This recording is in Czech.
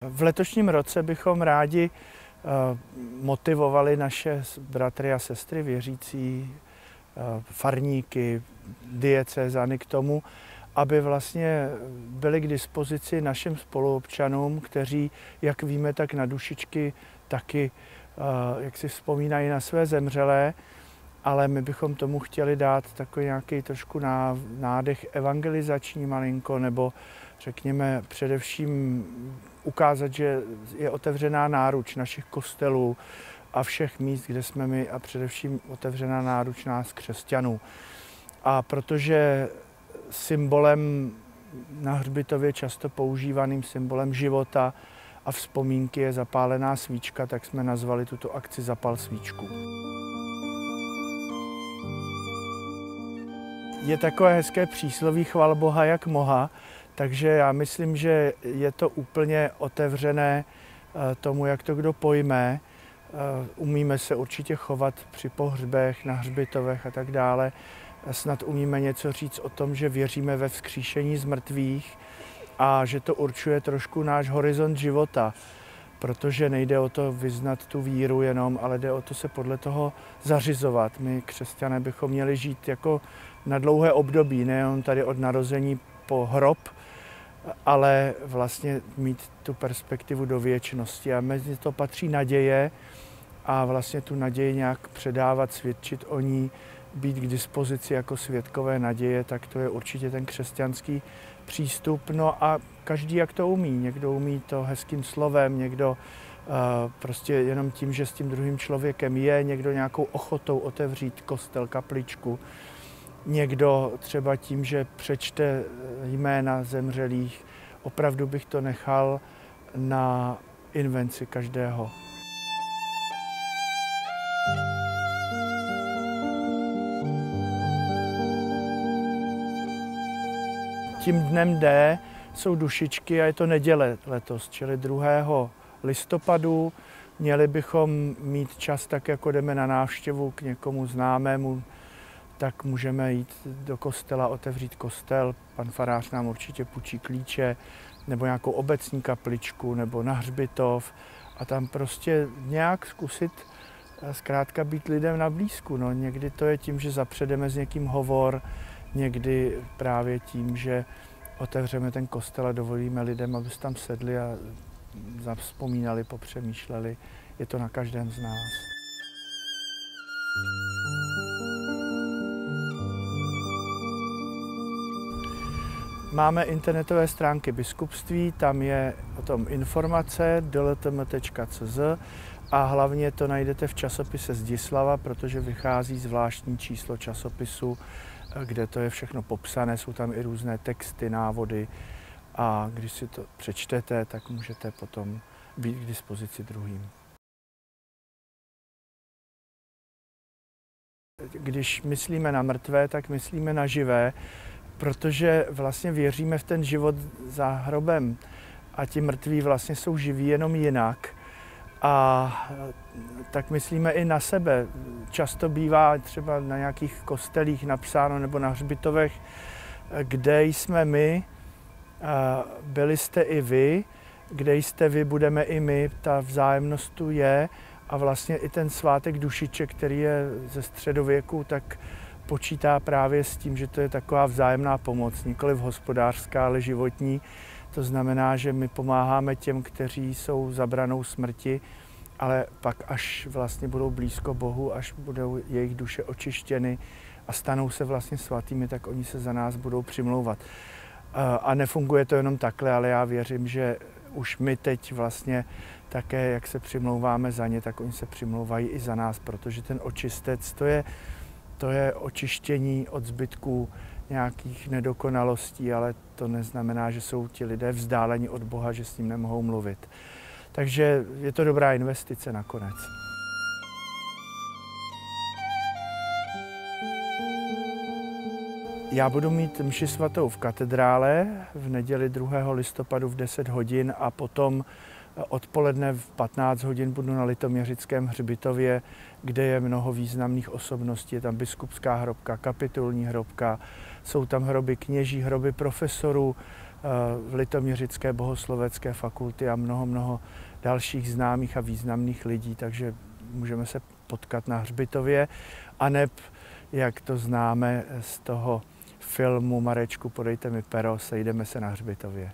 V letošním roce bychom rádi motivovali naše bratry a sestry věřící, farníky, diecézany k tomu, aby vlastně byli k dispozici našim spoluobčanům, kteří, jak víme, tak na dušičky taky, jak si vzpomínají na své zemřelé, ale my bychom tomu chtěli dát takový nějaký trošku nádech evangelizační malinko, nebo řekněme především ukázat, že je otevřená náruč našich kostelů a všech míst, kde jsme my, a především otevřená náruč nás křesťanů. A protože symbolem na hřbitově často používaným symbolem života a vzpomínky je zapálená svíčka, tak jsme nazvali tuto akci Zapal svíčku. Je takové hezké přísloví chval Boha jak moha, takže já myslím, že je to úplně otevřené tomu, jak to kdo pojme. Umíme se určitě chovat při pohřbech, na hřbitovech a tak dále. Snad umíme něco říct o tom, že věříme ve vzkříšení z mrtvých a že to určuje trošku náš horizont života, protože nejde o to vyznat tu víru jenom, ale jde o to se podle toho zařizovat. My, křesťané, bychom měli žít jako na dlouhé období, nejen tady od narození po hrob, ale vlastně mít tu perspektivu do věčnosti. A mezi to patří naděje a vlastně tu naději nějak předávat, svědčit o ní, být k dispozici jako svědkové naděje, tak to je určitě ten křesťanský přístup. No a každý, jak to umí. Někdo umí to hezkým slovem, někdo prostě jenom tím, že s tím druhým člověkem je, někdo nějakou ochotou otevřít kostel, kapličku, někdo třeba tím, že přečte jména zemřelých. Opravdu bych to nechal na invenci každého. Tím dnem D jsou dušičky a je to neděle letos, čili 2. listopadu. Měli bychom mít čas, tak jako jdeme na návštěvu k někomu známému, tak můžeme jít do kostela, otevřít kostel. Pan farář nám určitě půjčí klíče, nebo nějakou obecní kapličku, nebo na hřbitov a tam prostě nějak zkusit zkrátka být lidem na blízku. No, někdy to je tím, že zapředeme s někým hovor, někdy právě tím, že otevřeme ten kostel a dovolíme lidem, aby se tam sedli a zavzpomínali, popřemýšleli. Je to na každém z nás. Máme internetové stránky biskupství, tam je o tom informace dltm.cz a hlavně to najdete v časopise Zdislava, protože vychází zvláštní číslo časopisu, kde to je všechno popsané, jsou tam i různé texty, návody a když si to přečtete, tak můžete potom být k dispozici druhým. Když myslíme na mrtvé, tak myslíme na živé, protože vlastně věříme v ten život za hrobem a ti mrtví vlastně jsou živí jenom jinak. A tak myslíme i na sebe. Často bývá třeba na nějakých kostelích napsáno nebo na hřbitovech, kde jsme my, byli jste i vy, kde jste vy, budeme i my. Ta vzájemnost tu je a vlastně i ten svátek dušiček, který je ze středověku, tak počítá právě s tím, že to je taková vzájemná pomoc, nikoliv hospodářská, ale životní. To znamená, že my pomáháme těm, kteří jsou za branou smrti, ale pak až vlastně budou blízko Bohu, až budou jejich duše očištěny a stanou se vlastně svatými, tak oni se za nás budou přimlouvat. A nefunguje to jenom takhle, ale já věřím, že už my teď vlastně také, jak se přimlouváme za ně, tak oni se přimlouvají i za nás, protože ten očistec, to je očištění od zbytků nějakých nedokonalostí, ale to neznamená, že jsou ti lidé vzdáleni od Boha, že s ním nemohou mluvit. Takže je to dobrá investice nakonec. Já budu mít mši svatou v katedrále v neděli 2. listopadu v 10 hodin a potom odpoledne v 15 hodin budu na Litoměřickém hřbitově, kde je mnoho významných osobností. Je tam biskupská hrobka, kapitulní hrobka, jsou tam hroby kněží, hroby profesorů, v Litoměřické bohoslovecké fakulty a mnoho dalších známých a významných lidí, takže můžeme se potkat na hřbitově, aneb, jak to známe z toho filmu Marečku, podejte mi pero, sejdeme se na hřbitově.